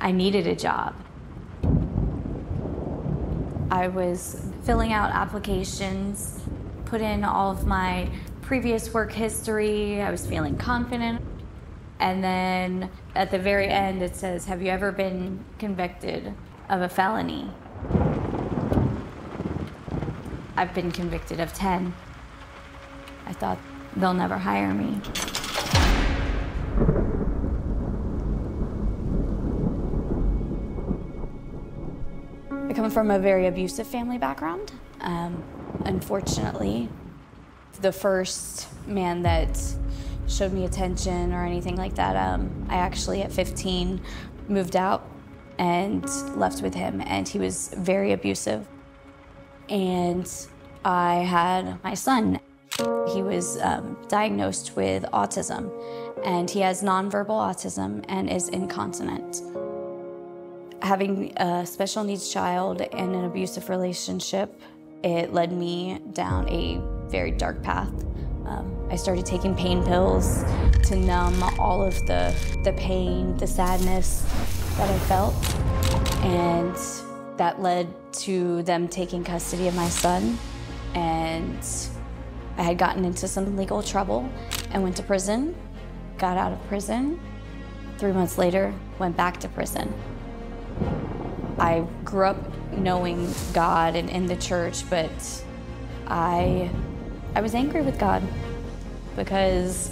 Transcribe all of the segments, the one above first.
I needed a job. I was filling out applications, put in all of my previous work history. I was feeling confident. And then at the very end, it says, have you ever been convicted of a felony? I've been convicted of 10. I thought, they'll never hire me. I come from a very abusive family background. Unfortunately, the first man that showed me attention or anything like that, I actually at 15 moved out and left with him, and he was very abusive. And I had my son. He was diagnosed with autism, and he has nonverbal autism and is incontinent. Having a special needs child and an abusive relationship, it led me down a very dark path. I started taking pain pills to numb all of the pain, the sadness that I felt, and that led to them taking custody of my son. And I had gotten into some legal trouble and went to prison, got out of prison. 3 months later, went back to prison. I grew up knowing God and in the church, but I was angry with God because,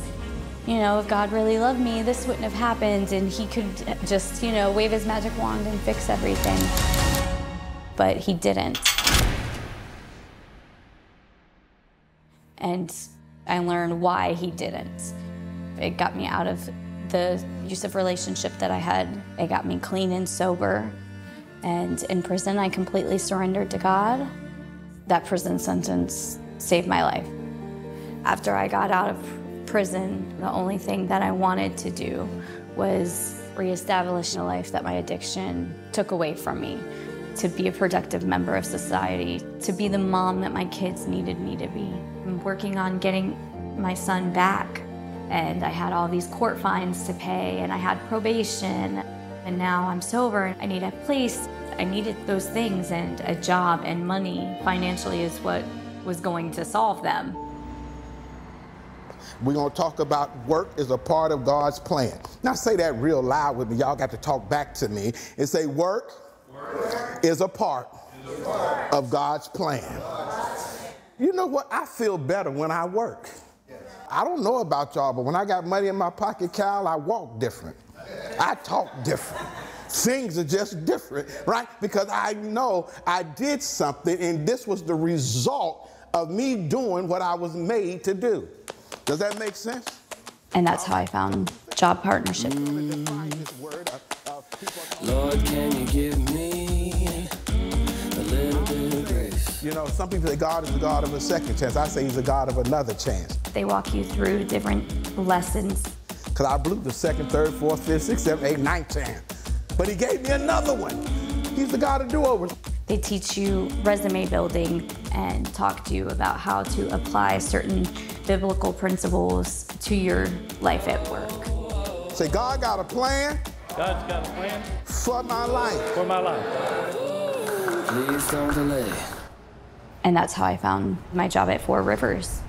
you know, if God really loved me, this wouldn't have happened, and he could just, you know, wave his magic wand and fix everything. But he didn't. And I learned why he didn't. It got me out of the abusive relationship that I had. It got me clean and sober. And in prison, I completely surrendered to God. That prison sentence saved my life. After I got out of prison, the only thing that I wanted to do was reestablish a life that my addiction took away from me, to be a productive member of society, to be the mom that my kids needed me to be. I'm working on getting my son back, and I had all these court fines to pay, and I had probation, and now I'm sober. I need a place. I needed those things, and a job and money financially is what was going to solve them. We're going to talk about work is a part of God's plan. Now say that real loud with me. Y'all got to talk back to me and say work is a part of God's plan. You know what? I feel better when I work. I don't know about y'all, but when I got money in my pocket, Cal, I walk different. I talk different. Things are just different, right? Because I know I did something, and this was the result of me doing what I was made to do. Does that make sense? And that's how I found job partnership. Lord, can you give me a little bit of grace? You know, some people say God is the God of a second chance. I say he's the God of another chance. They walk you through different lessons. Because I blew the second, third, fourth, fifth, sixth, seventh, eighth, ninth chance. But he gave me another one. He's the God of do-overs. They teach you resume building and talk to you about how to apply certain biblical principles to your life at work. Say, God got a plan. God's got a plan For my life. for my life. Please don't delay. And that's how I found my job at Four Rivers.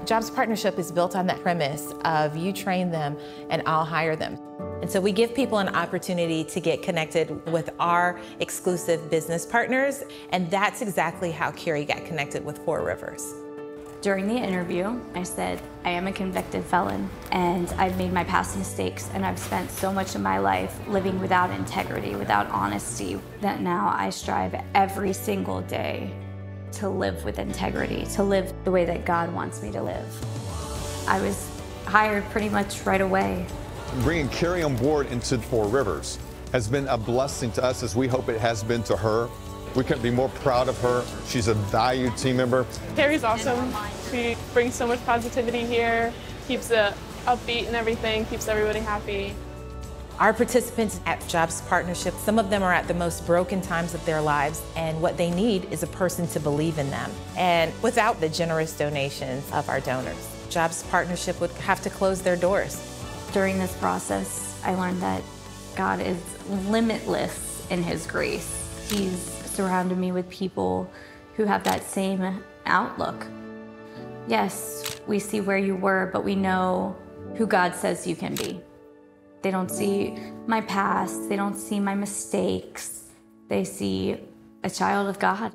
Jobs Partnership is built on that premise of you train them and I'll hire them. And so we give people an opportunity to get connected with our exclusive business partners, and that's exactly how Carrie got connected with Four Rivers. During the interview, I said, I am a convicted felon, and I've made my past mistakes, and I've spent so much of my life living without integrity, without honesty, that now I strive every single day to live with integrity, to live the way that God wants me to live. I was hired pretty much right away. Bringing Carrie on board into Four Rivers has been a blessing to us, as we hope it has been to her. We couldn't be more proud of her. She's a valued team member. Carrie's awesome. She brings so much positivity here, keeps it upbeat and everything, keeps everybody happy. Our participants at Jobs Partnership, some of them are at the most broken times of their lives, and what they need is a person to believe in them. And without the generous donations of our donors, Jobs Partnership would have to close their doors. During this process, I learned that God is limitless in his grace. He's surrounded me with people who have that same outlook. Yes, we see where you were, but we know who God says you can be. They don't see my past, they don't see my mistakes. They see a child of God.